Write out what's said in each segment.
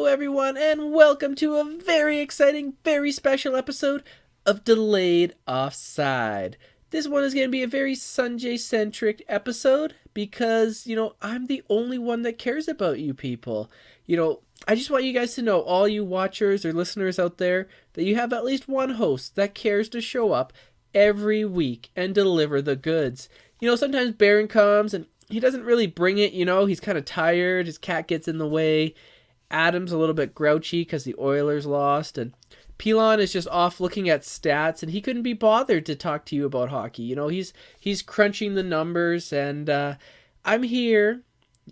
everyone, and welcome to a very exciting, very special episode of Delayed Offside. This one is going to be a very Sunjay centric episode because, I'm the only one that cares about you people. I just want you guys to know, all you watchers or listeners out there, that you have at least one host that cares to show up every week and deliver the goods. Sometimes Baron comes and he doesn't really bring it, he's kind of tired, his cat gets in the way. Adam's a little bit grouchy because the Oilers lost, and Pilon is just off looking at stats, and he couldn't be bothered to talk to you about hockey. He's crunching the numbers, and I'm here,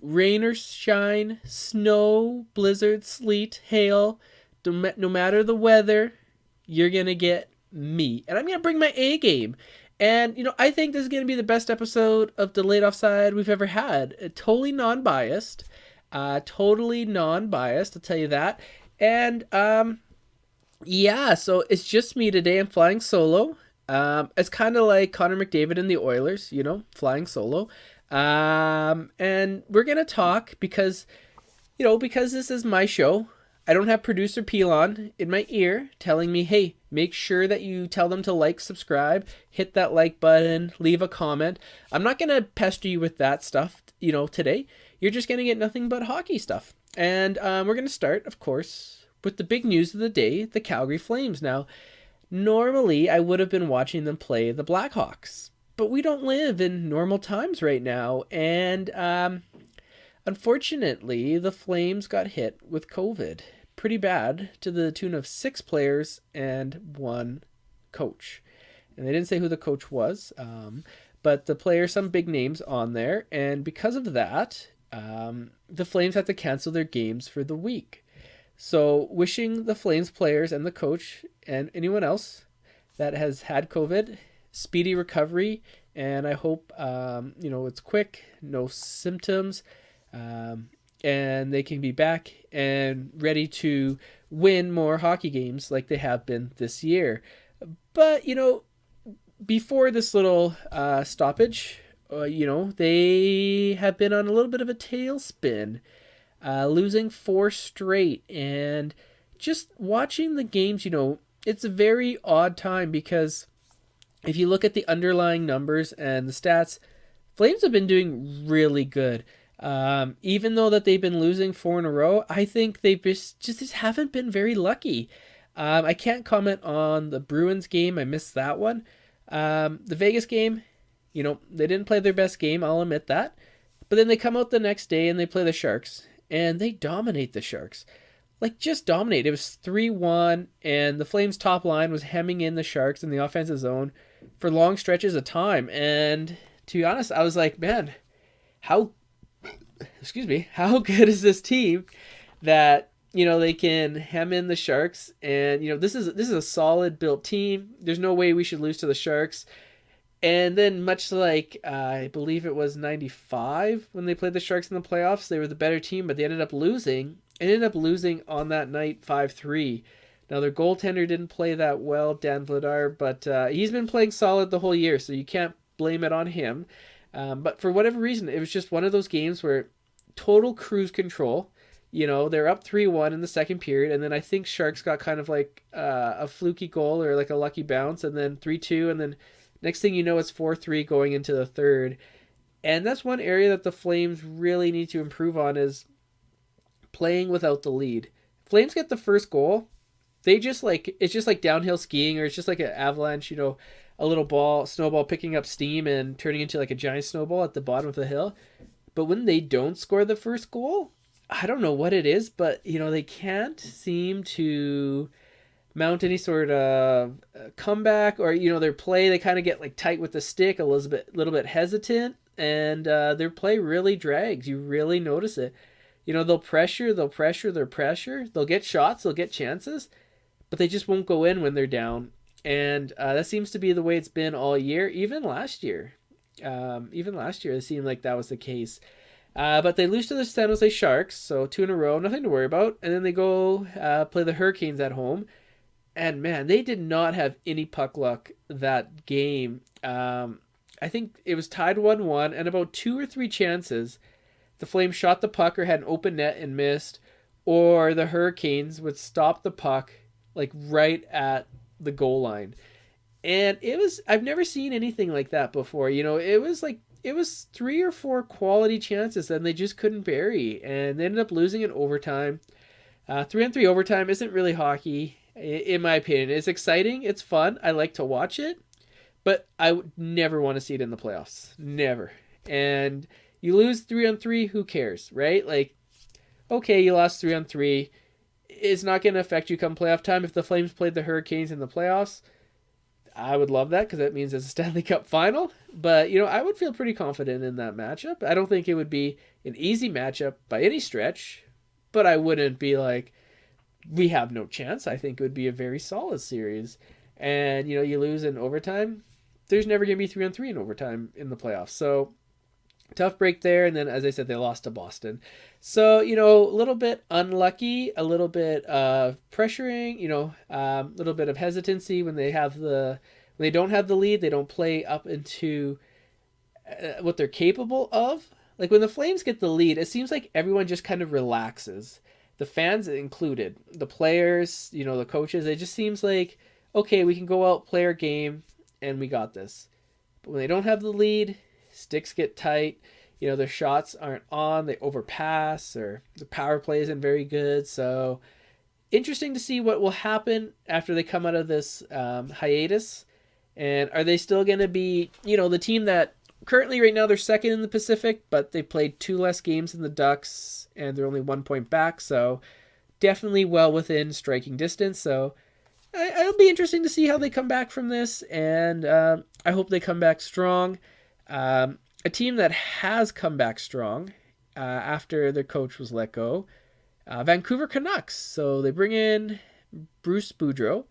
rain or shine, snow, blizzard, sleet, hail, no matter the weather, you're gonna get me, and I'm gonna bring my A game. And I think this is gonna be the best episode of Delayed Offside we've ever had. Totally non-biased. Totally non-biased, I'll tell you that. And yeah, so it's just me today. I'm flying solo. It's kind of like Connor McDavid and the Oilers, flying solo. And we're gonna talk because this is my show. I don't have producer Pilon in my ear telling me, hey, make sure that you tell them to like, subscribe, hit that like button, leave a comment. I'm not gonna pester you with that stuff, today. You're just going to get nothing but hockey stuff. And we're going to start, of course, with the big news of the day, the Calgary Flames. Now, normally I would have been watching them play the Blackhawks, but we don't live in normal times right now. And unfortunately, the Flames got hit with COVID pretty bad, to the tune of 6 players and 1 coach. And they didn't say who the coach was, but the players, some big names on there. And because of that, the Flames had to cancel their games for the week. So wishing the Flames players and the coach and anyone else that has had COVID speedy recovery, and I hope it's quick, no symptoms, and they can be back and ready to win more hockey games like they have been this year. But before this little stoppage, they have been on a little bit of a tailspin, losing 4 straight, and just watching the games, it's a very odd time because if you look at the underlying numbers and the stats, Flames have been doing really good. Even though that they've been losing 4 in a row, I think they just haven't been very lucky. I can't comment on the Bruins game. I missed that one. The Vegas game, they didn't play their best game, I'll admit that. But then they come out the next day and they play the Sharks, and they dominate the Sharks. Just dominate. It was 3-1, and the Flames' top line was hemming in the Sharks in the offensive zone for long stretches of time. And to be honest, I was like, man, how good is this team that, they can hem in the Sharks? And, this is a solid built team. There's no way we should lose to the Sharks. And then much like, I believe it was 95 when they played the Sharks in the playoffs, they were the better team, but they ended up losing. And ended up losing on that night 5-3. Now, their goaltender didn't play that well, Dan Vladar, but he's been playing solid the whole year, so you can't blame it on him. But for whatever reason, it was just one of those games where total cruise control. They're up 3-1 in the second period, and then I think Sharks got kind of like a fluky goal or like a lucky bounce, and then 3-2, and then next thing you know, it's 4-3 going into the third. And that's one area that the Flames really need to improve on, is playing without the lead. Flames get the first goal, it's just like downhill skiing, or it's just like an avalanche, a little snowball picking up steam and turning into like a giant snowball at the bottom of the hill. But when they don't score the first goal, I don't know what it is, but they can't seem to mount any sort of comeback, or their play, they kind of get like tight with the stick, a little bit hesitant, and their play really drags. You really notice it. They'll pressure, they'll get shots, they'll get chances, but they just won't go in when they're down. And that seems to be the way it's been all year, even last year. It seemed like that was the case. But they lose to the San Jose Sharks, so 2 in a row, nothing to worry about. And then they go play the Hurricanes at home. And man, they did not have any puck luck that game. I think it was tied 1-1, and about 2 or 3 chances, the Flames shot the puck or had an open net and missed, or the Hurricanes would stop the puck like right at the goal line. And I've never seen anything like that before. It was 3 or 4 quality chances and they just couldn't bury. And they ended up losing in overtime. 3-on-3 overtime isn't really hockey, in my opinion. It's exciting. It's fun. I like to watch it. But I would never want to see it in the playoffs. Never. And you lose 3-on-3, who cares, right? Like, okay, you lost 3-on-3. It's not going to affect you come playoff time. If the Flames played the Hurricanes in the playoffs, I would love that because that means it's a Stanley Cup final. But, I would feel pretty confident in that matchup. I don't think it would be an easy matchup by any stretch, but I wouldn't be like, we have no chance. I think it would be a very solid series. And, you lose in overtime. There's never going to be 3-on-3 in overtime in the playoffs. So, tough break there. And then, as I said, they lost to Boston. So, a little bit unlucky, a little bit of pressuring, a little bit of hesitancy when they don't have the lead. They don't play up into what they're capable of. Like when the Flames get the lead, it seems like everyone just kind of relaxes. The fans included, the players, the coaches. It just seems like, okay, we can go out, play our game, and we got this. But when they don't have the lead, sticks get tight. Their shots aren't on. They overpass, or the power play isn't very good. So interesting to see what will happen after they come out of this hiatus. And are they still going to be, the team that currently right now they're second in the Pacific, but they played 2 less games than the Ducks, and they're only 1 point back. So definitely well within striking distance. So it'll be interesting to see how they come back from this, and I hope they come back strong. A team that has come back strong after their coach was let go, Vancouver Canucks. So they bring in Bruce Boudreau,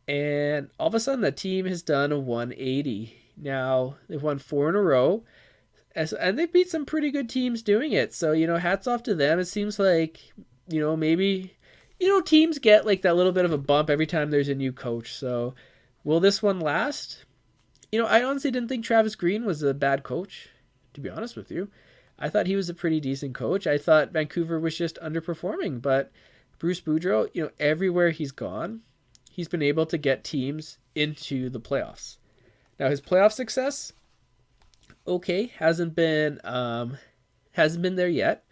and all of a sudden the team has done a 180. Now they've won 4 in a row, and they've beat some pretty good teams doing it. So, hats off to them. It seems like, maybe, teams get like that little bit of a bump every time there's a new coach. So will this one last? I honestly didn't think Travis Green was a bad coach, to be honest with you. I thought he was a pretty decent coach. I thought Vancouver was just underperforming, but Bruce Boudreau, everywhere he's gone, he's been able to get teams into the playoffs. Now his playoff success, okay, hasn't been there yet.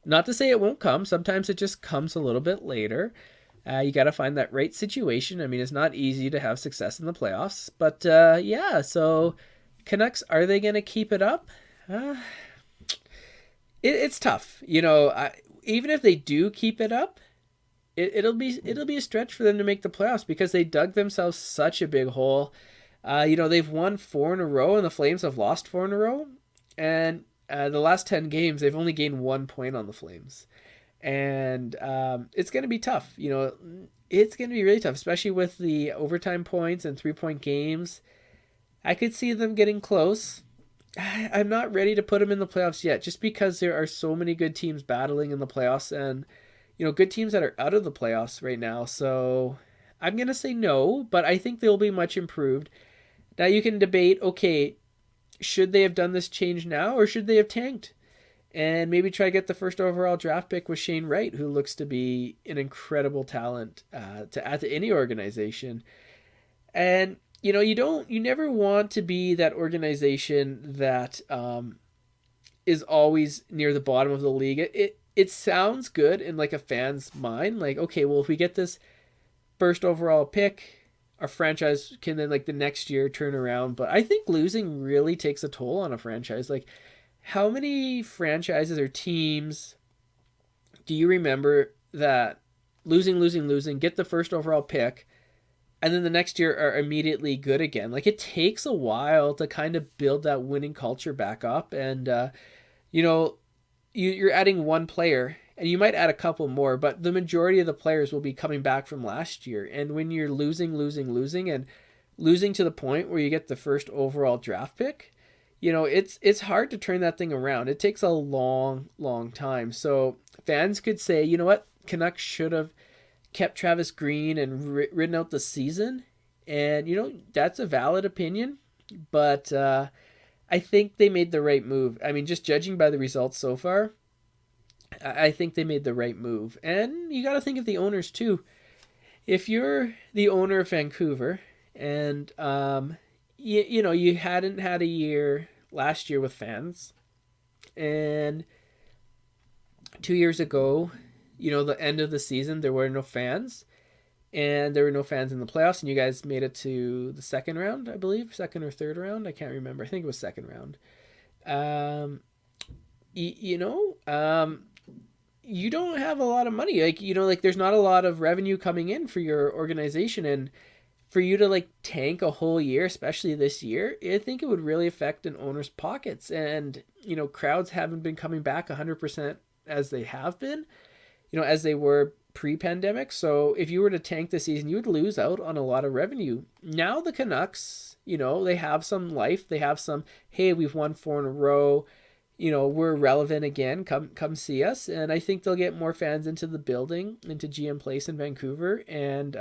Not to say it won't come. Sometimes it just comes a little bit later. You got to find that right situation. I mean, it's not easy to have success in the playoffs. But, yeah, so Canucks, are they going to keep it up? It's tough. Even if they do keep it up, it'll be a stretch for them to make the playoffs because they dug themselves such a big hole. They've won 4 in a row, and the Flames have lost 4 in a row. And the last 10 games, they've only gained 1 point on the Flames. And it's going to be tough. It's going to be really tough, especially with the overtime points and 3-point games. I could see them getting close. I'm not ready to put them in the playoffs yet, just because there are so many good teams battling in the playoffs and, good teams that are out of the playoffs right now. So I'm going to say no, but I think they'll be much improved. Now you can debate, okay, should they have done this change now or should they have tanked? And maybe try to get the first overall draft pick with Shane Wright, who looks to be an incredible talent to add to any organization. And, you never want to be that organization that is always near the bottom of the league. It sounds good in like a fan's mind. Like, okay, well, if we get this first overall pick, our franchise can then like the next year turn around. But I think losing really takes a toll on a franchise. Like, how many franchises or teams do you remember that losing, get the first overall pick, and then the next year are immediately good again? Like, it takes a while to kind of build that winning culture back up. And, you're adding one player, and you might add a couple more, but the majority of the players will be coming back from last year. And when you're losing, and losing to the point where you get the first overall draft pick, it's hard to turn that thing around. It takes a long, long time. So fans could say, you know what, Canucks should have kept Travis Green and ridden out the season. And, that's a valid opinion. But I think they made the right move. I mean, just judging by the results so far, I think they made the right move. And you got to think of the owners too. If you're the owner of Vancouver and you hadn't had a year last year with fans, and 2 years ago, the end of the season, there were no fans, and there were no fans in the playoffs, and you guys made it to the second round, I believe, second or third round. I can't remember. I think it was second round. Um, y- you know, um, you don't have a lot of money. Like there's not a lot of revenue coming in for your organization, and for you to like tank a whole year, especially this year, I think it would really affect an owner's pockets. And crowds haven't been coming back 100% as they have been, as they were pre-pandemic. So if you were to tank the season, you would lose out on a lot of revenue. Now the Canucks, they have some life. They have some, hey, we've won 4 in a row. We're relevant again. Come see us. And I think they'll get more fans into the building, into GM Place in Vancouver. And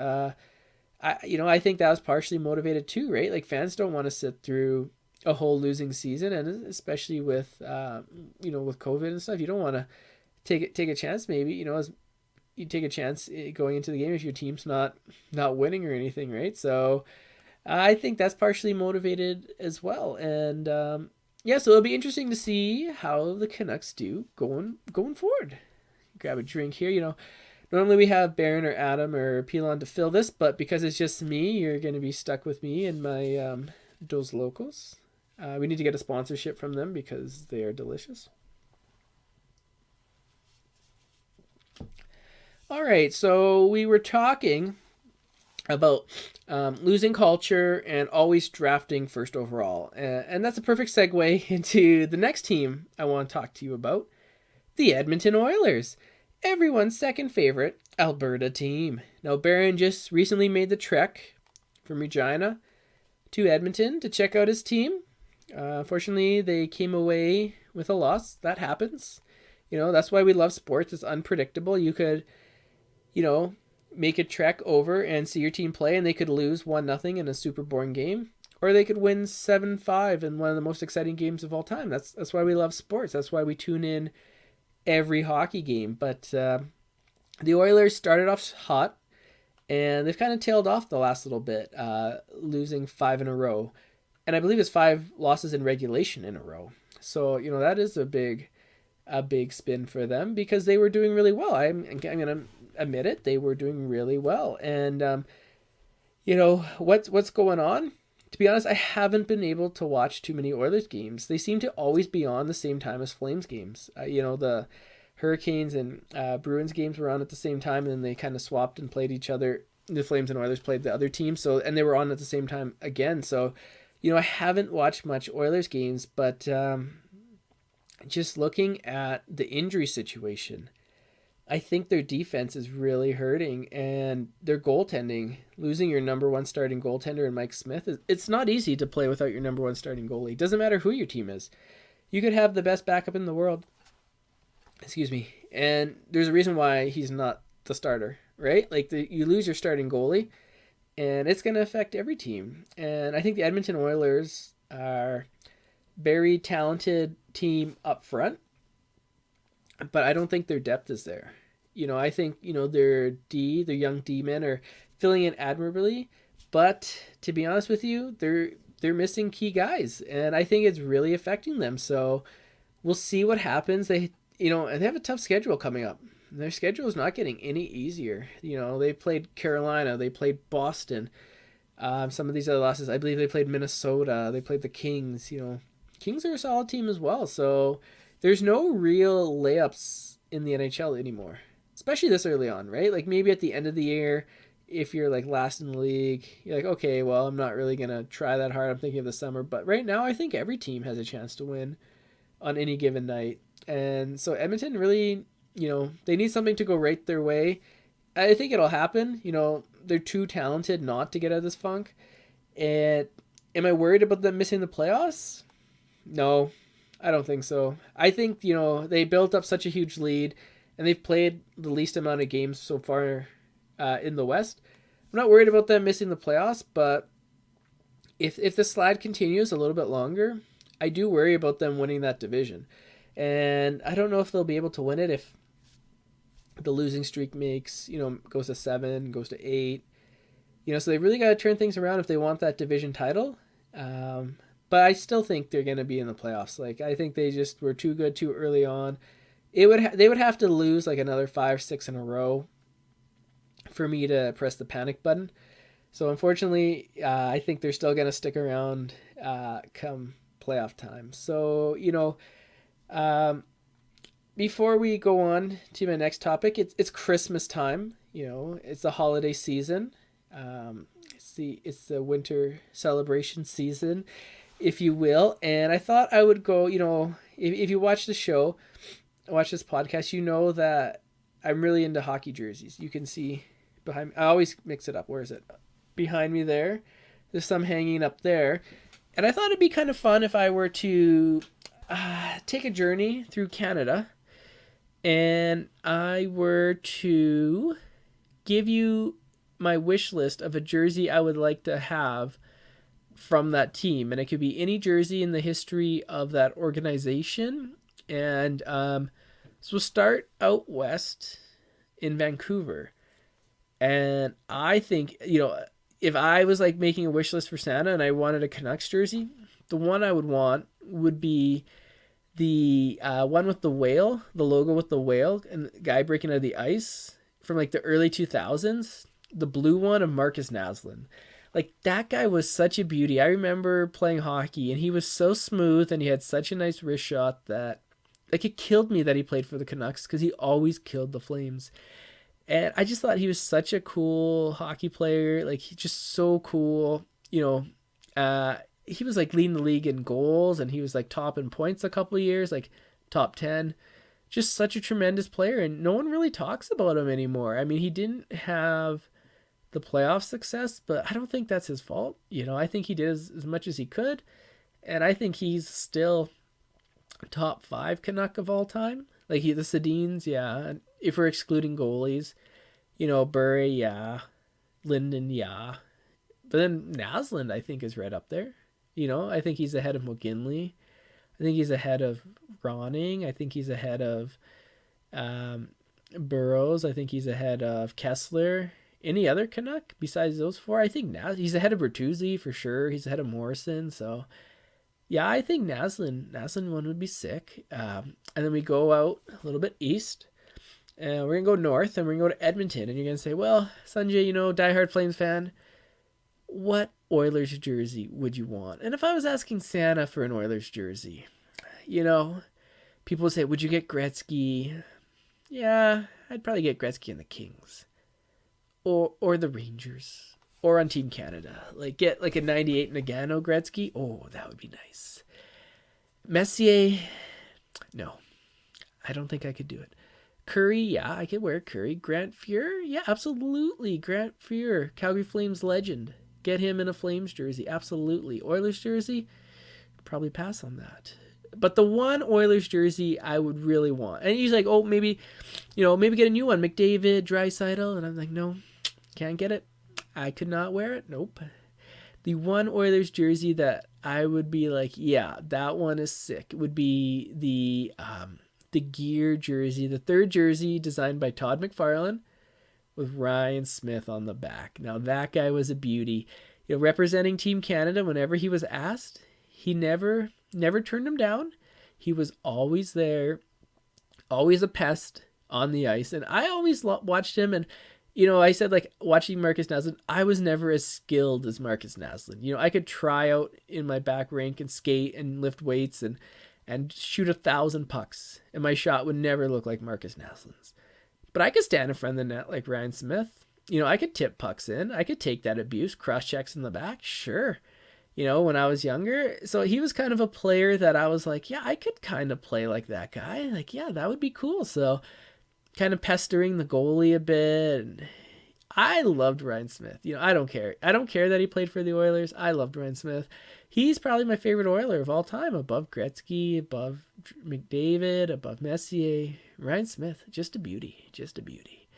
I think that was partially motivated too, right? Like fans don't want to sit through a whole losing season, and especially with with COVID and stuff, you don't want to take a chance. Maybe as you take a chance going into the game if your team's not winning or anything, right? So I think that's partially motivated as well, and yeah, so it'll be interesting to see how the Canucks do going forward. Grab a drink here, Normally we have Baron or Adam or Pilon to fill this, but because it's just me, you're going to be stuck with me and my Dos Locos. We need to get a sponsorship from them because they are delicious. All right, so we were talking about losing culture and always drafting first overall. And that's a perfect segue into the next team I want to talk to you about, the Edmonton Oilers. Everyone's second favorite Alberta team. Now, Baron just recently made the trek from Regina to Edmonton to check out his team. Unfortunately, they came away with a loss. That happens. That's why we love sports. It's unpredictable. You could, make a trek over and see your team play, and they could lose 1-0 in a super boring game, or they could win 7-5 in one of the most exciting games of all time. That's why we love sports. That's why we tune in every hockey game. But the Oilers started off hot, and they've kind of tailed off the last little bit, losing 5 in a row, and I believe it's 5 losses in regulation in a row. So that is a big spin for them because they were doing really well. I'm gonna admit it, they were doing really well. And what's going on? To be honest, I haven't been able to watch too many Oilers games. They seem to always be on the same time as Flames games. The Hurricanes and Bruins games were on at the same time, and then they kind of swapped and played each other. The Flames and Oilers played the other team, and they were on at the same time again. So, I haven't watched much Oilers games, but just looking at the injury situation, I think their defense is really hurting, and their goaltending, losing your number one starting goaltender in Mike Smith, it's not easy to play without your number one starting goalie. It doesn't matter who your team is. You could have the best backup in the world, and there's a reason why he's not the starter, right? Like you lose your starting goalie, and it's going to affect every team. And I think the Edmonton Oilers are very talented team up front, but I don't think their depth is there. I think, their young D men are filling in admirably, but to be honest with you, they're missing key guys, and I think it's really affecting them. So we'll see what happens. They have a tough schedule coming up. Their schedule is not getting any easier. They played Carolina, they played Boston. Some of these other losses, I believe they played Minnesota, they played the Kings. Kings are a solid team as well. So there's no real layups in the NHL anymore, especially this early on, right? Like maybe at the end of the year, if you're like last in the league, you're like, okay, well, I'm not really going to try that hard. I'm thinking of the summer. But right now, I think every team has a chance to win on any given night. And so Edmonton really, they need something to go right their way. I think it'll happen. They're too talented not to get out of this funk. And am I worried about them missing the playoffs? No, I don't think so. I think, they built up such a huge lead, and they've played the least amount of games so far in the West. I'm not worried about them missing the playoffs, but if the slide continues a little bit longer, I do worry about them winning that division. And I don't know if they'll be able to win it if The losing streak makes, goes to 7, goes to 8. So they really got to turn things around if they want that division title. But I still think they're going to be in the playoffs. Like, I think they just were too good too early on. They would have to lose like another 5-6 in a row for me to press the panic button. So unfortunately, I think they're still going to stick around come playoff time. So, before we go on to my next topic, it's Christmas time. It's the holiday season. It's the winter celebration season, if you will. And I thought I would go. If you watch the show, watch this podcast, you know that I'm really into hockey jerseys. You can see behind me. I always mix it up. Where is it? Behind me there. There's some hanging up there. And I thought it'd be kind of fun if I were to take a journey through Canada and I were to give you my wish list of a jersey I would like to have from that team. And it could be any jersey in the history of that organization. And so we'll start out west in Vancouver. And I think, if I was like making a wish list for Santa and I wanted a Canucks jersey, the one I would want would be the one with the whale, the logo with the whale and the guy breaking out of the ice from like the early 2000s, the blue one of Marcus Naslund. Like, that guy was such a beauty. I remember playing hockey and he was so smooth and he had such a nice wrist shot that like it killed me that he played for the Canucks because he always killed the Flames. And I just thought he was such a cool hockey player. Like, he's just so cool. He was like leading the league in goals and he was like top in points a couple of years, like top 10. Just such a tremendous player. And no one really talks about him anymore. I mean, he didn't have the playoff success, but I don't think that's his fault. I think he did as much as he could. And I think he's still top 5 Canuck of all time. Like, the Sedins, yeah. And if we're excluding goalies, Burry, yeah. Linden, yeah. But then Naslund, I think, is right up there. I think he's ahead of McGinley. I think he's ahead of Ronning. I think he's ahead of Burrows. I think he's ahead of Kessler. Any other Canuck besides those 4? I think now he's ahead of Bertuzzi for sure. He's ahead of Morrison. So, yeah, I think Naslund one would be sick. And then we go out a little bit east. And we're going to go north and we're going to go to Edmonton. And you're going to say, well, Sunjay, diehard Flames fan, what Oilers jersey would you want? And if I was asking Santa for an Oilers jersey, people would say, would you get Gretzky? Yeah, I'd probably get Gretzky and the Kings. Or the Rangers. Or on Team Canada. Like, get like a 98 Nagano Gretzky. Oh, that would be nice. Messier, no. I don't think I could do it. Curry, yeah, I could wear Curry. Grant Fuhr, yeah, absolutely. Grant Fuhr, Calgary Flames legend. Get him in a Flames jersey, absolutely. Oilers jersey, probably pass on that. But the one Oilers jersey I would really want, and he's like, oh, maybe get a new one, McDavid, Draisaitl, and I'm like, no, can't get it. I could not wear it. Nope. The one Oilers jersey that I would be like, yeah, that one is sick, would be the gear jersey, the third jersey designed by Todd McFarlane with Ryan Smith on the back. Now, that guy was a beauty. Representing Team Canada, whenever he was asked, he never turned him down. He was always there, always a pest on the ice. And I always watched him, and I said, like, watching Marcus Naslund, I was never as skilled as Marcus Naslund. I could try out in my back rink and skate and lift weights and shoot 1,000 pucks, and my shot would never look like Marcus Naslund's. But I could stand in front of the net like Ryan Smith. I could tip pucks in. I could take that abuse, cross checks in the back. Sure. When I was younger. So he was kind of a player that I was like, yeah, I could kind of play like that guy. Like, yeah, that would be cool. So kind of pestering the goalie a bit. And I loved Ryan Smith. I don't care. I don't care that he played for the Oilers. I loved Ryan Smith. He's probably my favorite Oiler of all time, above Gretzky, above McDavid, above Messier. Ryan Smith, just a beauty, just a beauty.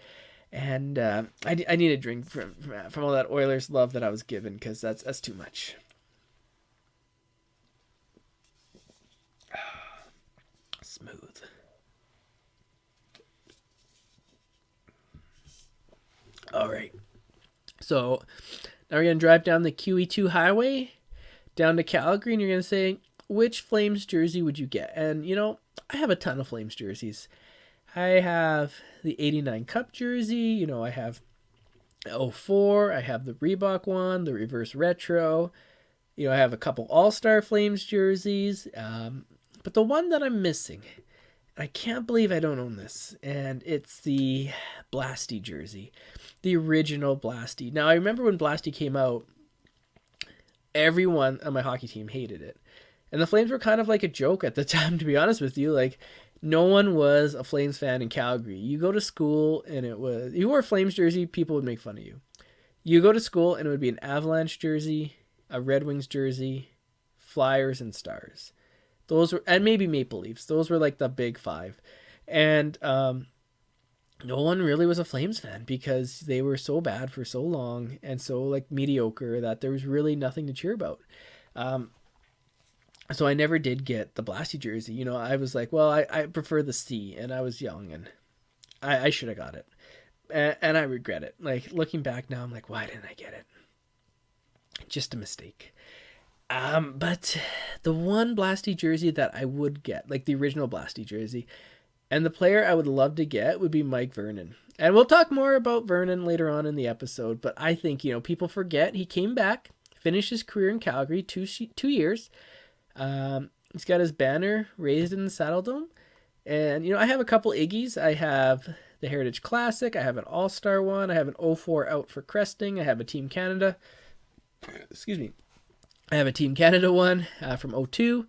And I need a drink from all that Oilers love that I was given, because that's too much. Smooth. All right. So now we're going to drive down the QE2 highway down to Calgary, and you're going to say, which Flames jersey would you get? And, I have a ton of Flames jerseys. I have the 89 Cup jersey. I have 04. I have the Reebok one, the reverse retro. I have a couple All-Star Flames jerseys. But the one that I'm missing, I can't believe I don't own this, and it's the Blasty jersey. The original Blasty. Now, I remember when Blasty came out, everyone on my hockey team hated it. And the Flames were kind of like a joke at the time, to be honest with you. Like, no one was a Flames fan in Calgary. You go to school, and you wore a Flames jersey, people would make fun of you. You go to school, and it would be an Avalanche jersey, a Red Wings jersey, Flyers, and Stars. Those were, and maybe Maple Leafs. Those were like the big five. And no one really was a Flames fan because they were so bad for so long and so like mediocre that there was really nothing to cheer about. So I never did get the Blasty jersey. I was like, well, I prefer the C, and I was young, and I should have got it. And I regret it. Like, looking back now, I'm like, why didn't I get it? Just a mistake. But the one Blasty jersey that I would get, like the original Blasty jersey, and the player I would love to get would be Mike Vernon. And we'll talk more about Vernon later on in the episode, but I think, people forget he came back, finished his career in Calgary, 2 years. He's got his banner raised in the Saddle Dome. And, I have a couple Iggies. I have the Heritage Classic. I have an All-Star one. I have an 04 out for cresting. I have a Team Canada. Excuse me. I have a Team Canada one from 02.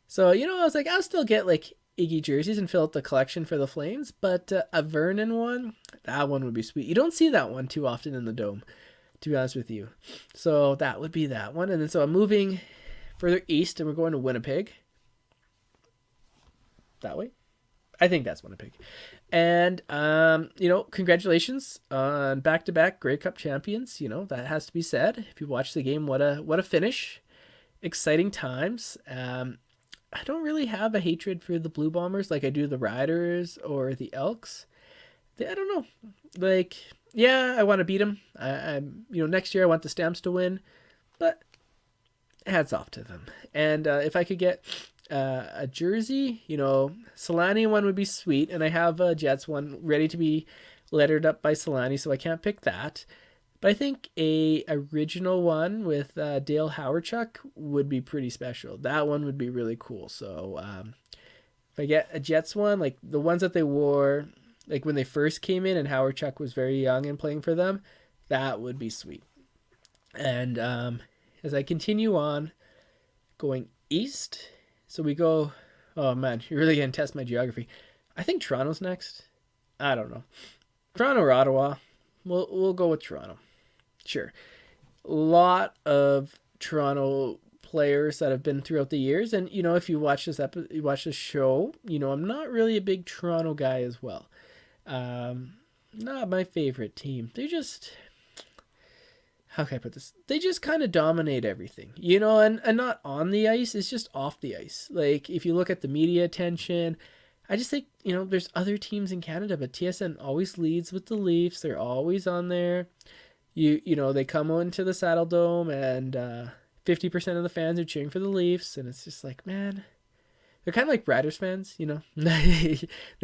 So, I was like, I'll still get like Iggy jerseys and fill out the collection for the Flames. But a Vernon one, that one would be sweet. You don't see that one too often in the Dome, to be honest with you. So that would be that one. And then so I'm moving further east, and we're going to Winnipeg. That way? I think that's Winnipeg. And, congratulations on back-to-back Grey Cup champions. That has to be said. If you watch the game, what a finish. Exciting times. I don't really have a hatred for the Blue Bombers like I do the Riders or the Elks. I don't know. Like, yeah, I want to beat them. Next year I want the Stamps to win. But hats off to them. And if I could get a jersey, Solani one would be sweet, and I have a Jets one ready to be lettered up by Solani, so I can't pick that. But I think a original one with Dale Hawerchuk would be pretty special. That one would be really cool. So if I get a Jets one, like the ones that they wore, like when they first came in and Hawerchuk was very young and playing for them, that would be sweet. And as I continue on going east, so we go, oh man, you're really going to test my geography. I think Toronto's next. I don't know. Toronto or Ottawa. We'll go with Toronto. Sure. A lot of Toronto players that have been throughout the years. And, if you watch this show, I'm not really a big Toronto guy as well. Not my favorite team. They just, how can I put this? They just kind of dominate everything, and not on the ice. It's just off the ice. Like, if you look at the media attention, I just think, there's other teams in Canada, but TSN always leads with the Leafs. They're always on there. They come into the Saddle Dome, and 50% of the fans are cheering for the Leafs, and it's just like, man, they're kind of like Riders fans, They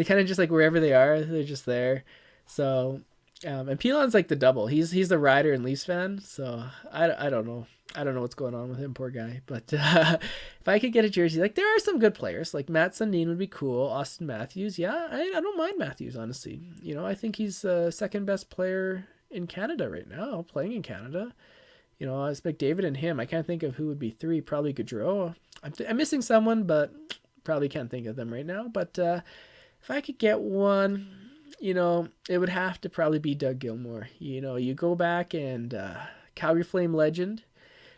kind of just like wherever they are, they're just there. So, and Pilon's like the double. He's the Rider and Leafs fan, so I don't know. I don't know what's going on with him, poor guy. But if I could get a jersey, like there are some good players. Like Matt Sundin would be cool. Austin Matthews, yeah, I don't mind Matthews, honestly. I think he's the second best player in Canada right now, playing in Canada. It's McDavid and him. I can't think of who would be 3. Probably Gaudreau. I'm missing someone, but probably can't think of them right now. But if I could get one, it would have to probably be Doug Gilmour. You go back and Calgary Flame legend.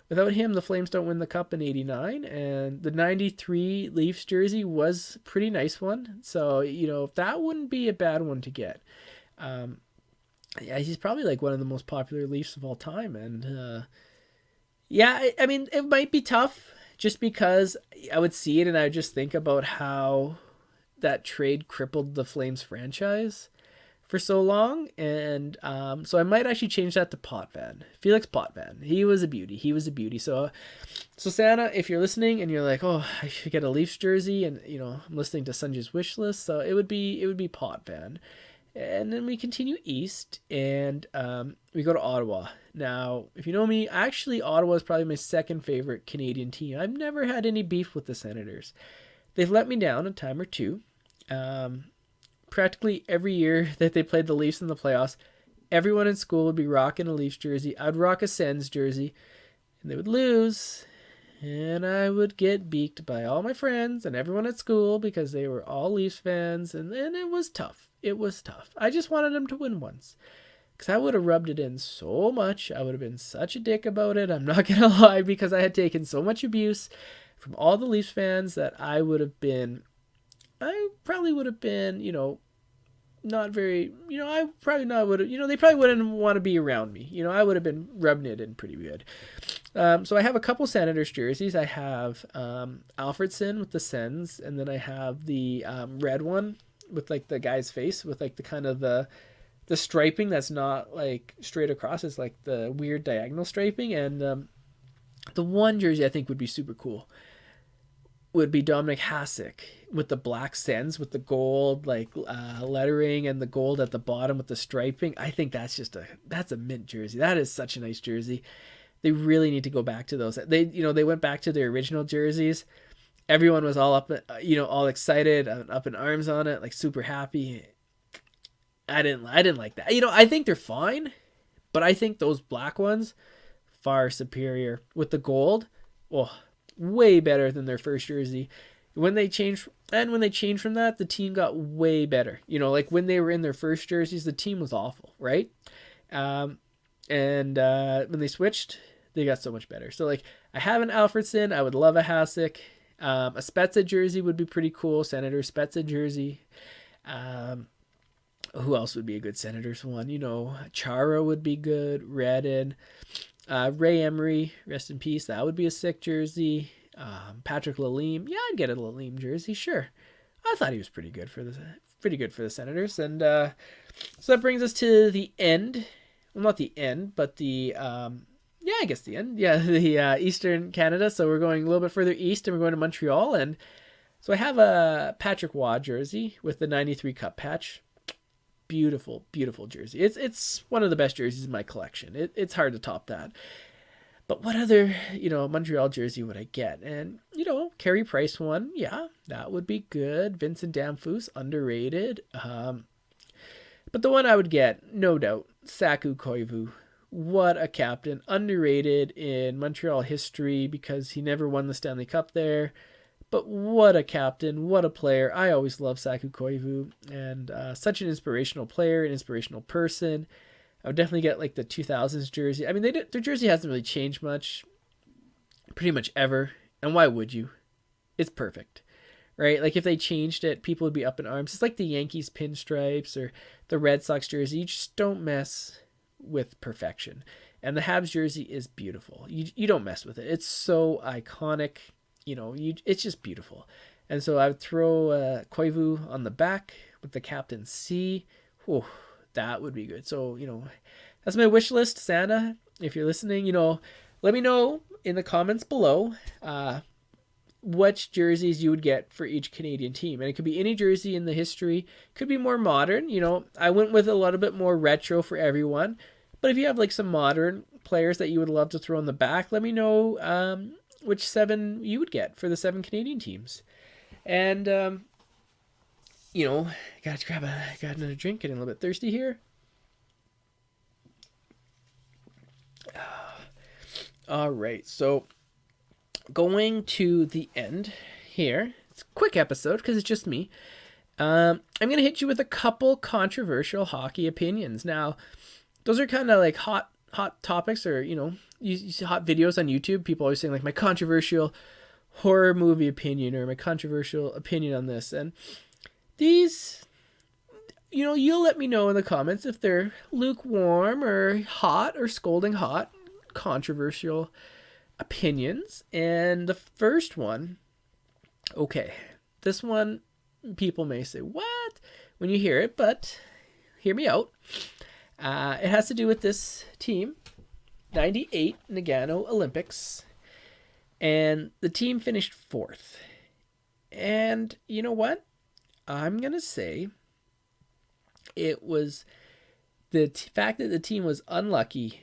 Without him, the Flames don't win the Cup in 89, and the 93 Leafs jersey was a pretty nice one. So, that wouldn't be a bad one to get. Yeah, he's probably like one of the most popular Leafs of all time. And I mean, it might be tough just because I would see it and I would just think about how that trade crippled the Flames franchise for so long, and so I might actually change that to Potvin. Felix Potvin. He was a beauty. So Santa, if you're listening and you're like, oh, I should get a Leafs jersey, and I'm listening to Sunjay's wish list, so it would be Potvin. And then we continue east, and we go to Ottawa. Now, if you know me, actually Ottawa is probably my second favorite Canadian team. I've never had any beef with the Senators. They've let me down a time or two. Practically every year that they played the Leafs in the playoffs, everyone in school would be rocking a Leafs jersey. I'd rock a Sens jersey, and they would lose, and I would get beaked by all my friends and everyone at school because they were all Leafs fans, and then it was tough. I just wanted them to win once, because I would have rubbed it in so much. I would have been such a dick about it. I'm not going to lie, because I had taken so much abuse from all the Leafs fans that I probably would have been, not very, I probably not would have, they probably wouldn't want to be around me. I would have been rubbing it in pretty good. So I have a couple Senators jerseys. I have Alfredson with the Sens, and then I have the red one with like the guy's face with like the kind of the striping that's not like straight across. It's like the weird diagonal striping. And the one jersey I think would be super cool would be Dominic Hasek with the black Sens with the gold like lettering and the gold at the bottom with the striping. I think that's a mint jersey. That is such a nice jersey. They really need to go back to those. They went back to their original jerseys. Everyone was all up, all excited, up in arms on it, like super happy. I didn't like that. I think they're fine, but I think those black ones far superior with the gold. Oh, way better than their first jersey. When they changed from that, the team got way better. Like when they were in their first jerseys, the team was awful, right? And when they switched, they got so much better. So like I have an Alfredson. I would love a Hasek. A Spezza jersey would be pretty cool. Senator Spezza jersey. Who else would be a good Senators one? Chara would be good. Redden. Ray Emery, rest in peace. That would be a sick jersey. Patrick Lalime. Yeah, I'd get a Lalime jersey. Sure. I thought he was pretty good for the Senators. And so that brings us to the end. Well, not the end, but the I guess the end. Yeah, the Eastern Canada. So we're going a little bit further east, and we're going to Montreal. And so I have a Patrick Waugh jersey with the 93 Cup patch. Beautiful, beautiful jersey. It's one of the best jerseys in my collection. It's hard to top that. But what other, Montreal jersey would I get? And, Carey Price one. Yeah, that would be good. Vincent Damphousse, underrated. But the one I would get, no doubt, Saku Koivu. What a captain. Underrated in Montreal history because he never won the Stanley Cup there. But what a captain. What a player. I always love Saku Koivu. And such an inspirational player, an inspirational person. I would definitely get like the 2000s jersey. I mean, their jersey hasn't really changed much. Pretty much ever. And why would you? It's perfect. Right? Like if they changed it, people would be up in arms. It's like the Yankees pinstripes or the Red Sox jersey. You just don't mess with perfection. And the Habs jersey is beautiful. You don't mess with it. It's so iconic. It's just beautiful. And so I would throw Koivu on the back with the Captain C. Oh, that would be good. So, that's my wish list, Santa. If you're listening, let me know in the comments below which jerseys you would get for each Canadian team. And it could be any jersey in the history. Could be more modern. I went with a little bit more retro for everyone. But if you have like some modern players that you would love to throw on the back, let me know which 7 you would get for the 7 Canadian teams. And, got another drink, getting a little bit thirsty here. All right, so going to the end here. It's a quick episode because it's just me. I'm going to hit you with a couple controversial hockey opinions. Now, those are kind of like hot topics, or, you see hot videos on YouTube. People always saying like my controversial horror movie opinion or my controversial opinion on this. And these, you'll let me know in the comments if they're lukewarm or hot or scolding hot controversial opinions. And the first one, okay, this one people may say, what? When you hear it, but hear me out. It has to do with this team, 98 Nagano Olympics, and the team finished 4th. And you know what? I'm going to say it was the fact that the team was unlucky.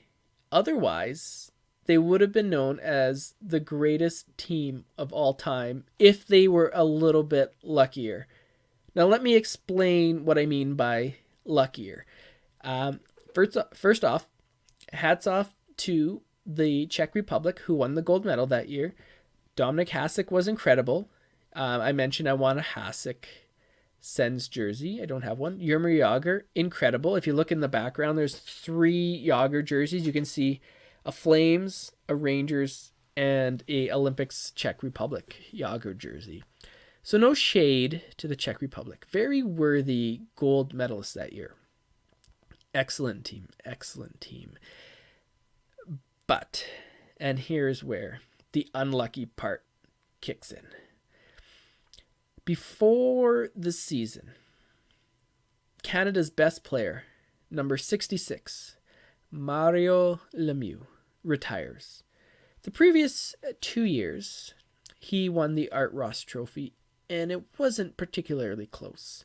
Otherwise, they would have been known as the greatest team of all time if they were a little bit luckier. Now, let me explain what I mean by luckier. First off, hats off to the Czech Republic, who won the gold medal that year. Dominik Hasek was incredible. I mentioned I want a Hasek Sens jersey. I don't have one. Jaromír Jágr, incredible. If you look in the background, there's 3 Jágr jerseys. You can see a Flames, a Rangers, and a Olympics Czech Republic Jágr jersey. So no shade to the Czech Republic. Very worthy gold medalists that year. Excellent team. Excellent team. But, and here's where the unlucky part kicks in. Before the season, Canada's best player, number 66, Mario Lemieux, retires. The previous 2 years, he won the Art Ross Trophy, and it wasn't particularly close.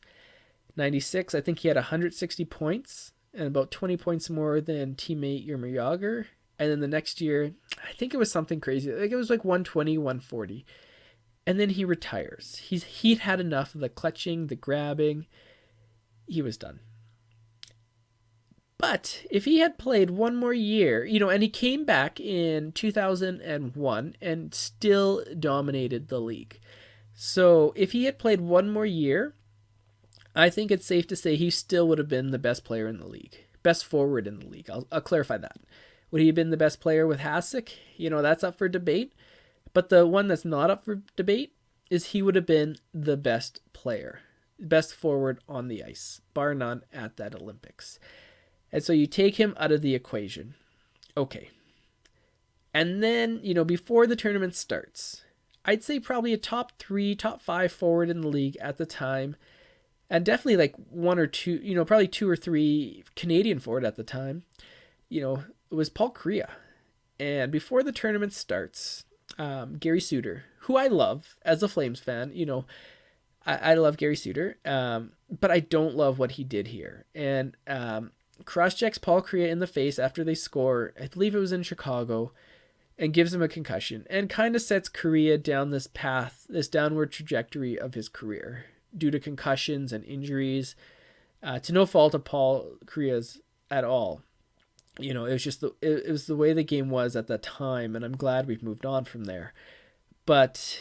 96, I think he had 160 points, and about 20 points more than teammate Jaromír Jágr. And then the next year, I think it was something crazy. Like it was like 120, 140. And then he retires. He'd had enough of the clutching, the grabbing. He was done. But if he had played one more year, and he came back in 2001 and still dominated the league. So if he had played one more year, I think it's safe to say he still would have been the best player in the league. Best forward in the league. I'll clarify that. Would he have been the best player with Hasek? That's up for debate. But the one that's not up for debate is he would have been the best player, best forward on the ice, bar none, at that Olympics. And so you take him out of the equation. Okay. And then, before the tournament starts, I'd say probably a top 3, top 5 forward in the league at the time. And definitely like 1 or 2, probably 2 or 3 Canadian forward at the time. It was Paul Kariya. And before the tournament starts, Gary Suter, who I love as a Flames fan, I love Gary Suter, but I don't love what he did here. And cross-checks Paul Kariya in the face after they score, I believe it was in Chicago, and gives him a concussion, and kind of sets Kariya down this path, this downward trajectory of his career due to concussions and injuries, to no fault of Paul Kariya's at all. It was just it was the way the game was at that time, and I'm glad we've moved on from there. But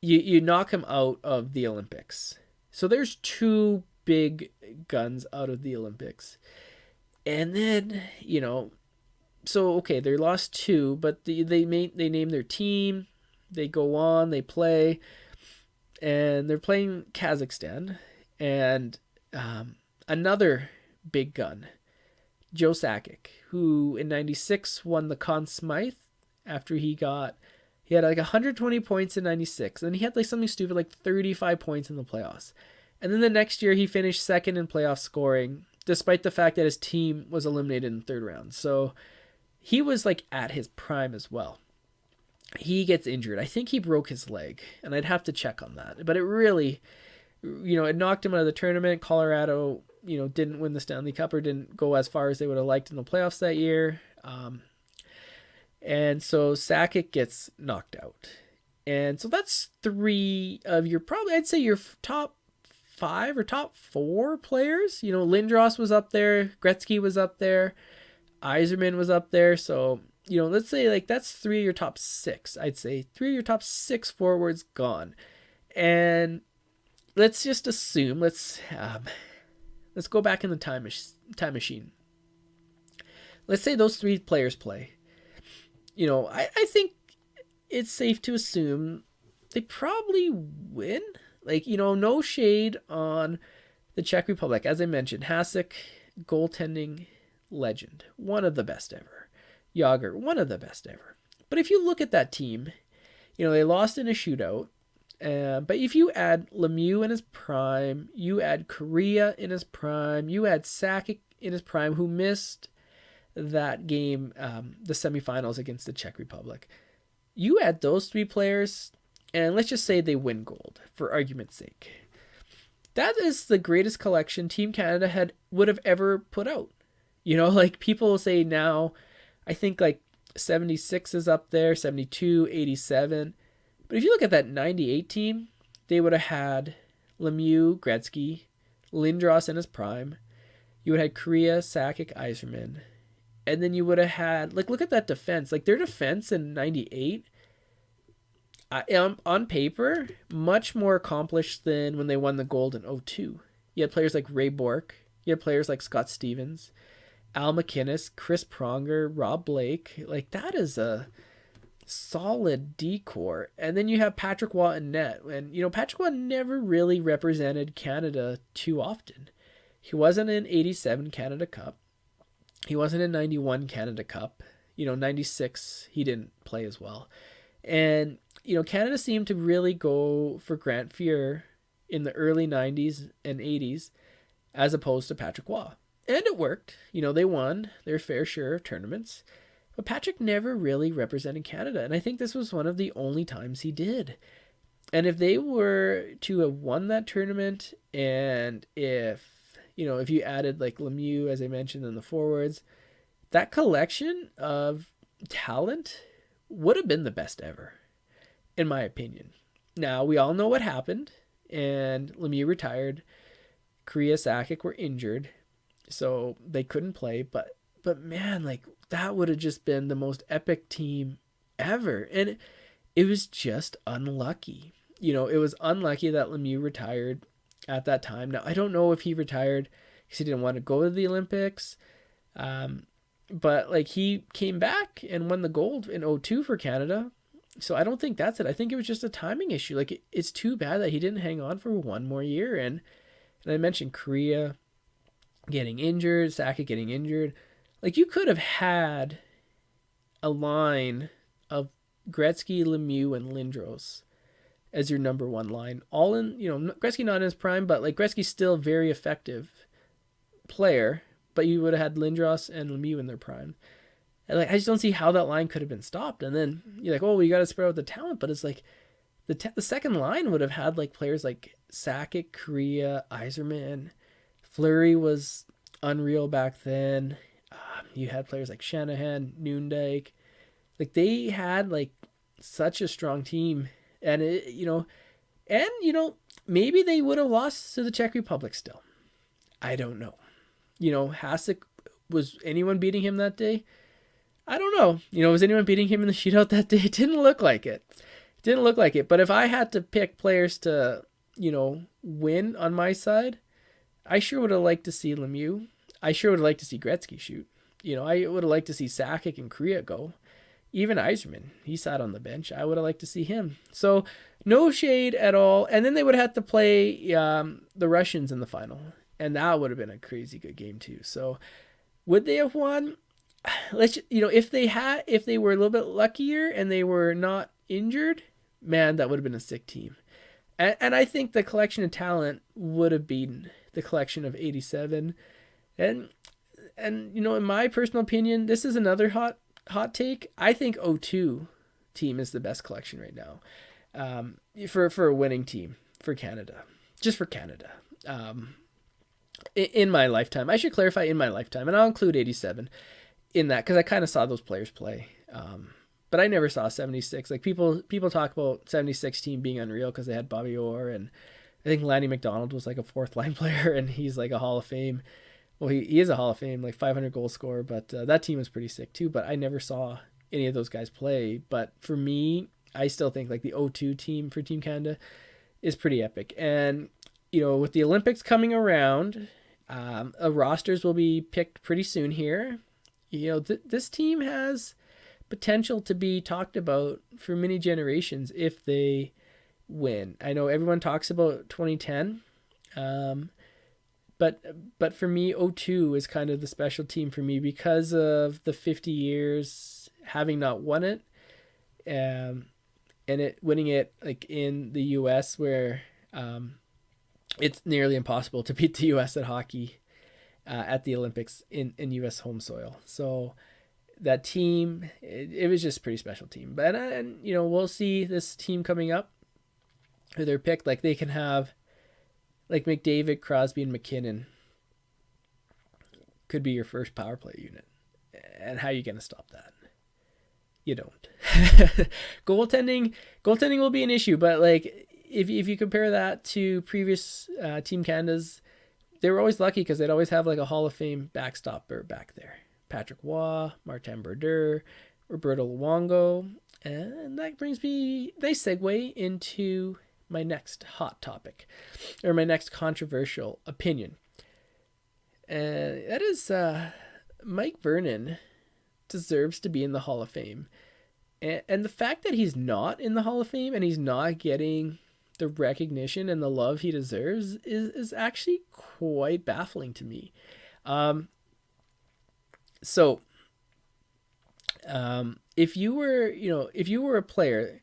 you knock him out of the Olympics. So there's 2 big guns out of the Olympics. And then, so okay, they lost 2, but they name their team, they go on, they play, and they're playing Kazakhstan, and another big gun, Joe Sakic, who in 96 won the Conn Smythe after he had like 120 points in 96. And he had like something stupid like 35 points in the playoffs. And then the next year he finished second in playoff scoring, despite the fact that his team was eliminated in the 3rd round. So he was like at his prime as well. He gets injured. I think he broke his leg, and I'd have to check on that. But it really, it knocked him out of the tournament. Colorado, didn't win the Stanley Cup or didn't go as far as they would have liked in the playoffs that year. And so Sakic gets knocked out. And so that's 3 of your, probably, I'd say your top 5 or top 4 players. Lindros was up there. Gretzky was up there. Yzerman was up there. So, let's say like that's 3 of your top 6. I'd say 3 of your top 6 forwards gone. And let's just assume, let's go back in the time machine. Let's say those 3 players play. I think it's safe to assume they probably win. Like, no shade on the Czech Republic. As I mentioned, Hasek, goaltending legend. One of the best ever. Jágr, one of the best ever. But if you look at that team, they lost in a shootout. But if you add Lemieux in his prime, you add Korea in his prime, you add Sakic in his prime, who missed that game, the semifinals against the Czech Republic. You add those three players, and let's just say they win gold, for argument's sake. That is the greatest collection Team Canada would have ever put out. Like people say now, I think like 76 is up there, 72, 87. But if you look at that 98 team, they would have had Lemieux, Gretzky, Lindros in his prime. You would have had Korea, Sakic, Yzerman. And then you would have had, like, look at that defense. Like, their defense in 98, on paper, much more accomplished than when they won the gold in 02. You had players like Ray Bourque. You had players like Scott Stevens, Al McInnes, Chris Pronger, Rob Blake. Like, that is a solid decor. And then you have Patrick Waugh in net. And, Patrick Waugh never really represented Canada too often. He wasn't in 87 Canada Cup. He wasn't in 91 Canada Cup. 96, he didn't play as well. And, Canada seemed to really go for Grant Fuhr in the early 90s and 80s as opposed to Patrick Waugh. And it worked. They won their fair share of tournaments. But Patrick never really represented Canada. And I think this was one of the only times he did. And if they were to have won that tournament, and if you added like Lemieux, as I mentioned, in the forwards, that collection of talent would have been the best ever, in my opinion. Now, we all know what happened, and Lemieux retired. Korea, Sakic were injured, so they couldn't play. But man, like, that would have just been the most epic team ever. And it was just unlucky. It was unlucky that Lemieux retired at that time. Now, I don't know if he retired because he didn't want to go to the Olympics. But like, he came back and won the gold in 02 for Canada. So I don't think that's it. I think it was just a timing issue. Like, it's too bad that he didn't hang on for one more year. And I mentioned Korea getting injured, Sakic getting injured. Like, you could have had a line of Gretzky, Lemieux, and Lindros as your number one line. All in, Gretzky not in his prime, but like, Gretzky's still a very effective player, but you would have had Lindros and Lemieux in their prime. And like, I just don't see how that line could have been stopped. And then you're like, oh, well, you got to spread out the talent, but it's like the second line would have had like players like Sakic, Korea, Yzerman. Fleury was unreal back then. You had players like Shanahan, Noondijk. Like, they had like such a strong team. And maybe they would have lost to the Czech Republic still. I don't know. Hasek, was anyone beating him that day? I don't know. Was anyone beating him in the shootout that day? It didn't look like it. But if I had to pick players to, win on my side, I sure would have liked to see Lemieux. I sure would have liked to see Gretzky shoot. I would have liked to see Sakic and Korea go. Even Yzerman, he sat on the bench. I would have liked to see him. So no shade at all. And then they would have had to play the Russians in the final. And that would have been a crazy good game too. So would they have won? If they were a little bit luckier and they were not injured, man, that would have been a sick team. And I think the collection of talent would have beaten the collection of 87. And in my personal opinion, this is another hot take. I think 02 team is the best collection right now, for a winning team for Canada, just for Canada. In my lifetime, I should clarify, in my lifetime, and I'll include 87 in that because I kind of saw those players play. But I never saw 76. Like, people talk about 76 team being unreal because they had Bobby Orr, and I think Lanny McDonald was like a fourth line player, and he's like a Hall of Fame. Well, he is a Hall of Fame, like 500 goal scorer, but that team was pretty sick too. But I never saw any of those guys play. But for me, I still think like the 02 team for Team Canada is pretty epic. And, with the Olympics coming around, rosters will be picked pretty soon here. This team has potential to be talked about for many generations if they win. I know everyone talks about 2010, but for me, 02 is kind of the special team for me because of the 50 years having not won it, and and winning it like in the U.S. where it's nearly impossible to beat the U.S. at hockey at the Olympics in U.S. home soil. So that team, it was just a pretty special team. But and we'll see this team coming up who they're picked. Like they can have like McDavid, Crosby, and McKinnon could be your first power play unit. And how are you going to stop that? You don't. Goaltending will be an issue, but like if you compare that to previous Team Canada's, they were always lucky because they'd always have like a Hall of Fame backstopper back there. Patrick Waugh, Martin Brodeur, Roberto Luongo, and that brings me nice segue into my next hot topic, or my next controversial opinion. And that is Mike Vernon deserves to be in the Hall of Fame. And the fact that he's not in the Hall of Fame and he's not getting the recognition and the love he deserves is actually quite baffling to me. So if you were a player,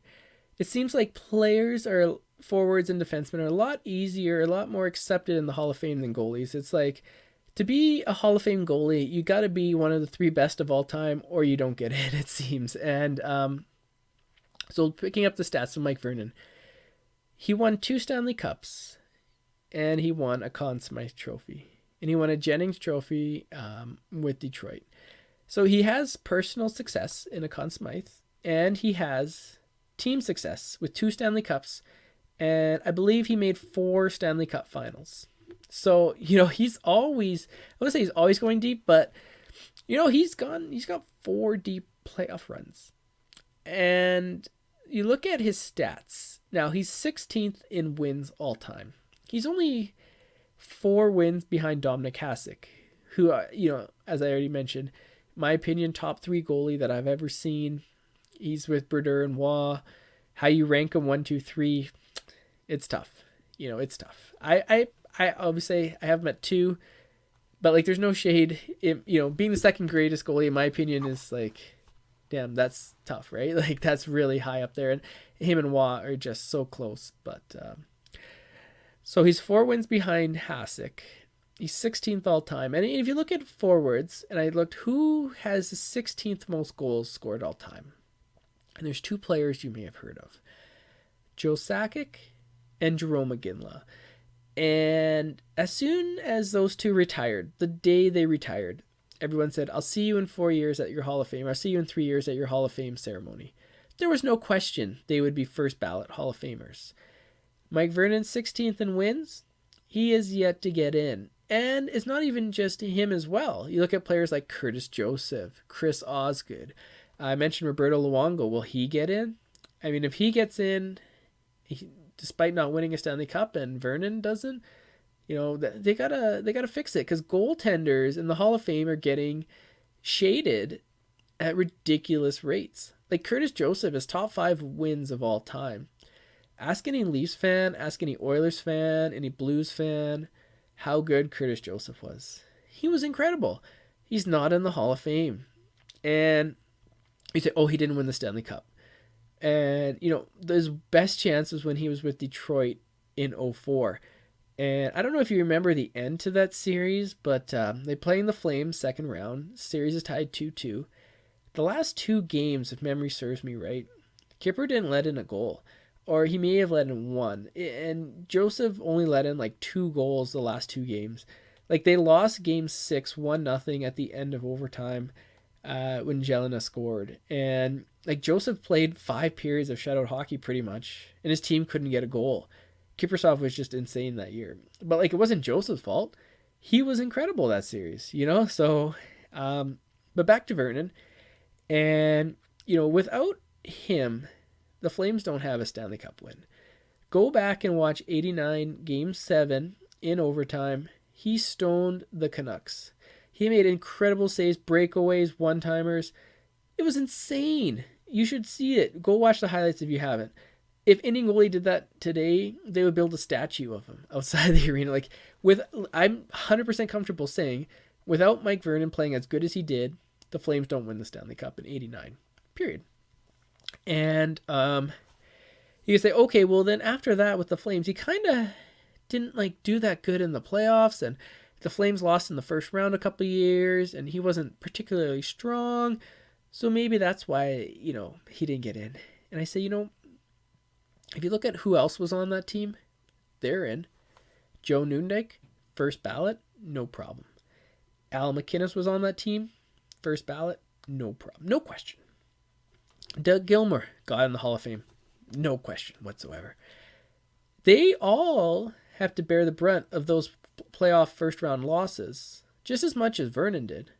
it seems like players are forwards and defensemen are a lot easier, a lot more accepted in the Hall of Fame than goalies. It's like, to be a Hall of Fame goalie, you got to be one of the 3 best of all time, or you don't get it seems. And so picking up the stats of Mike Vernon, he won 2 Stanley Cups, and he won a Conn Smythe Trophy, and he won a Jennings Trophy with Detroit. So he has personal success in a Conn Smythe, and he has team success with 2 Stanley Cups, and I believe he made 4 Stanley Cup finals. So, he's always, I wouldn't say he's always going deep, but, he's got 4 deep playoff runs. And you look at his stats. Now, he's 16th in wins all time. He's only 4 wins behind Dominik Hasek, who, as I already mentioned, my opinion, top 3 goalie that I've ever seen. He's with Brodeur and Waugh. How you rank him 1, 2, 3, it's tough. It's tough. I obviously I have him at 2, but like there's no shade. Being the second greatest goalie in my opinion is like, damn, that's tough, right? Like that's really high up there, and him and Waugh are just so close. But so he's 4 wins behind Hasek. He's 16th all time, and if you look at forwards, and I looked who has the 16th most goals scored all time, and there's 2 players you may have heard of, Joe Sakic and Jarome Iginla. And as soon as those 2 retired, the day they retired, everyone said, I'll see you in 4 years at your Hall of Fame. I'll see you in 3 years at your Hall of Fame ceremony. There was no question they would be first ballot Hall of Famers. Mike Vernon, 16th in wins. He is yet to get in. And it's not even just him as well. You look at players like Curtis Joseph, Chris Osgood. I mentioned Roberto Luongo. Will he get in? I mean, if he gets in, despite not winning a Stanley Cup, and Vernon doesn't, they gotta fix it, because goaltenders in the Hall of Fame are getting shaded at ridiculous rates. Like Curtis Joseph is top 5 wins of all time. Ask any Leafs fan, ask any Oilers fan, any Blues fan, how good Curtis Joseph was. He was incredible. He's not in the Hall of Fame. And you say, oh, he didn't win the Stanley Cup. And, his best chance was when he was with Detroit in 2004. And I don't know if you remember the end to that series, but they play in the Flames second round. Series is tied 2-2. The last 2 games, if memory serves me right, Kipper didn't let in a goal. Or he may have let in 1. And Joseph only let in like 2 goals the last 2 games. Like they lost game 6, 1-0 at the end of overtime when Jelena scored. And like Joseph played 5 periods of shutout hockey pretty much, and his team couldn't get a goal. Kiprusoff was just insane that year. But like it wasn't Joseph's fault. He was incredible that series, So, but back to Vernon. And, without him, the Flames don't have a Stanley Cup win. Go back and watch 89 Game 7 in overtime. He stoned the Canucks. He made incredible saves, breakaways, one-timers. It was insane. You should see it. Go watch the highlights if you haven't. If any goalie did that today, they would build a statue of him outside the arena. I'm 100% comfortable saying, without Mike Vernon playing as good as he did, the Flames don't win the Stanley Cup in 89. Period. And You could say, okay, well then after that with the Flames, he kind of didn't like do that good in the playoffs, and the Flames lost in the first round a couple of years, and he wasn't particularly strong, so maybe that's why he didn't get in. And I say, if you look at who else was on that team, they're in. Joe Nundyk, first ballot, no problem. Al McInnes was on that team, first ballot, no problem, no question. Doug Gilmour got in the Hall of Fame, no question whatsoever. They all have to bear the brunt of those playoff first round losses just as much as Vernon did.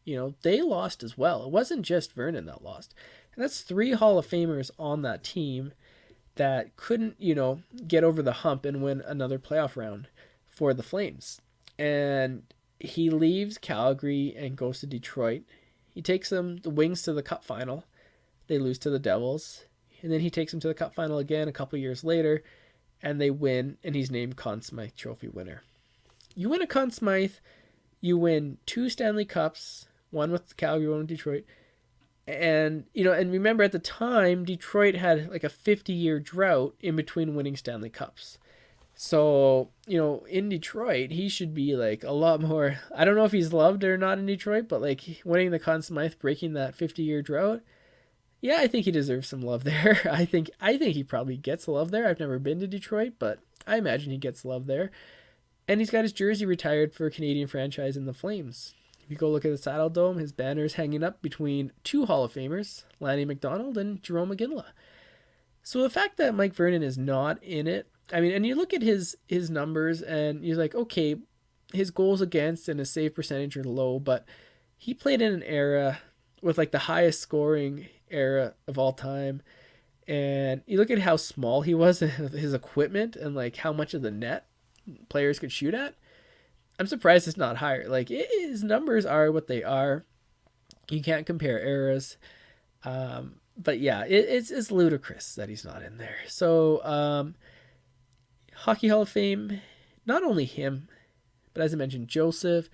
They lost as well. It wasn't just Vernon that lost. And that's 3 Hall of Famers on that team that couldn't, get over the hump and win another playoff round for the Flames. And he leaves Calgary and goes to Detroit. He takes them, the Wings, to the Cup final. They lose to the Devils. And then he takes them to the Cup final again a couple years later, and they win, and he's named Conn Smythe Trophy winner. You win a Conn Smythe, you win 2 Stanley Cups, one with Calgary, one with Detroit. And, and remember at the time, Detroit had like a 50-year drought in between winning Stanley Cups. So, in Detroit, he should be like a lot more, I don't know if he's loved or not in Detroit, but like winning the Conn Smythe, breaking that 50-year drought. Yeah, I think he deserves some love there. I think he probably gets love there. I've never been to Detroit, but I imagine he gets love there. And he's got his jersey retired for a Canadian franchise in the Flames. If you go look at the Saddle Dome, his banner's hanging up between 2 Hall of Famers, Lanny McDonald and Jarome Iginla. So the fact that Mike Vernon is not in it, I mean, and you look at his numbers and you're like, okay, his goals against and his save percentage are low, but he played in an era with like the highest scoring era of all time. And you look at how small he was, his equipment, and like how much of the net players could shoot at. I'm surprised it's not higher. Like, his numbers are what they are. You can't compare eras. But yeah, it's ludicrous that he's not in there. So, Hockey Hall of Fame, not only him, but as I mentioned, Joseph,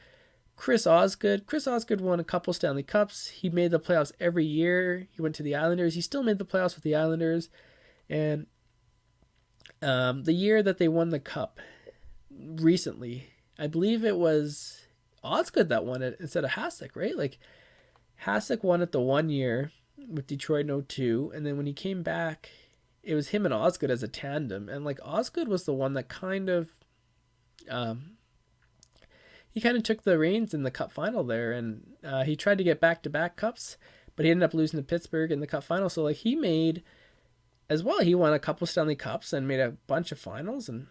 Chris Osgood. Chris Osgood won a couple Stanley Cups. He made the playoffs every year. He went to the Islanders. He still made the playoffs with the Islanders. And the year that they won the Cup recently, I believe it was Osgood that won it instead of Hasek, right? Like, Hasek won it the one year with Detroit in 2002, and then when he came back, it was him and Osgood as a tandem. And like, Osgood was the one that kind of he kind of took the reins in the Cup final there, and he tried to get back-to-back Cups, but he ended up losing to Pittsburgh in the Cup final. So like, he made as well, he won a couple Stanley Cups and made a bunch of finals. And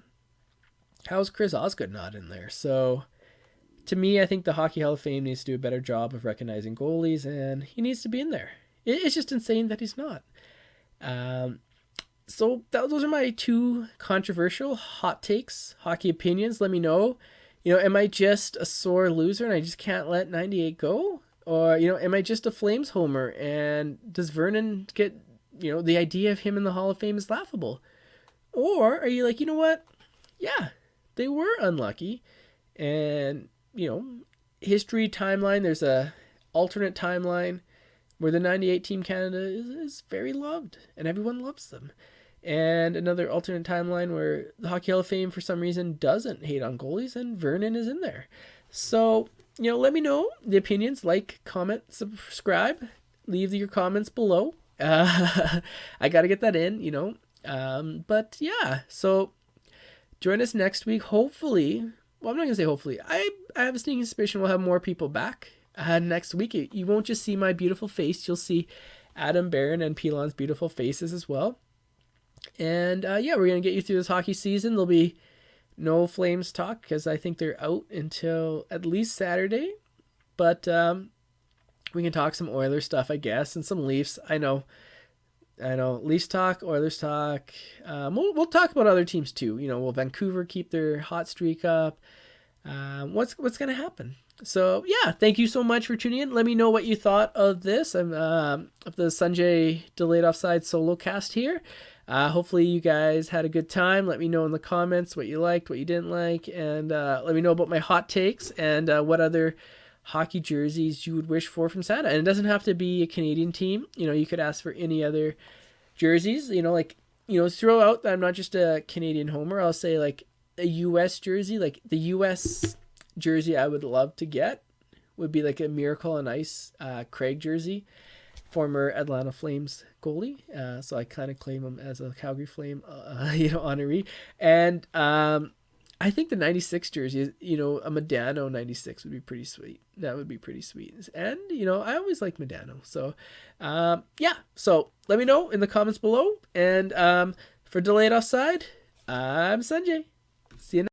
how's Chris Osgood not in there? So to me, I think the Hockey Hall of Fame needs to do a better job of recognizing goalies, and he needs to be in there. It's just insane that he's not. So those are my 2 controversial hot takes, hockey opinions. Let me know. Am I just a sore loser and I just can't let 98 go? Or, am I just a Flames homer, and does Vernon get, the idea of him in the Hall of Fame is laughable? Or are you like, you know what? Yeah, they were unlucky. And, history timeline, there's a alternate timeline where the 98 Team Canada is very loved and everyone loves them. And another alternate timeline where the Hockey Hall of Fame for some reason doesn't hate on goalies, and Vernon is in there. So, let me know the opinions. Like, comment, subscribe, leave your comments below. I got to get that in, but yeah, so join us next week. Hopefully, well, I'm not going to say hopefully. I have a sneaking suspicion we'll have more people back next week. You won't just see my beautiful face. You'll see Adam Barron and Pilon's beautiful faces as well. And yeah, we're going to get you through this hockey season. There'll be no Flames talk because I think they're out until at least Saturday. But we can talk some Oilers stuff, I guess, and some Leafs. I know. Leafs talk, Oilers talk. We'll talk about other teams too. Will Vancouver keep their hot streak up? What's going to happen? So yeah, thank you so much for tuning in. Let me know what you thought of this. Of the Sunjay delayed offside solo cast here. Hopefully you guys had a good time. Let me know in the comments what you liked, what you didn't like, and let me know about my hot takes and what other hockey jerseys you would wish for from Santa. And it doesn't have to be a Canadian team. You could ask for any other jerseys. Like throw out that I'm not just a Canadian homer. I'll say like a U.S. jersey, like the U.S. jersey I would love to get would be like a Miracle on Ice Craig jersey, former Atlanta Flames goalie. So I kind of claim him as a Calgary Flame, honoree. And I think the 96 jersey, a Medano 96 would be pretty sweet. That would be pretty sweet. And, I always like Medano. So, yeah. So let me know in the comments below. And for Delayed Offside, I'm Sunjay. See you next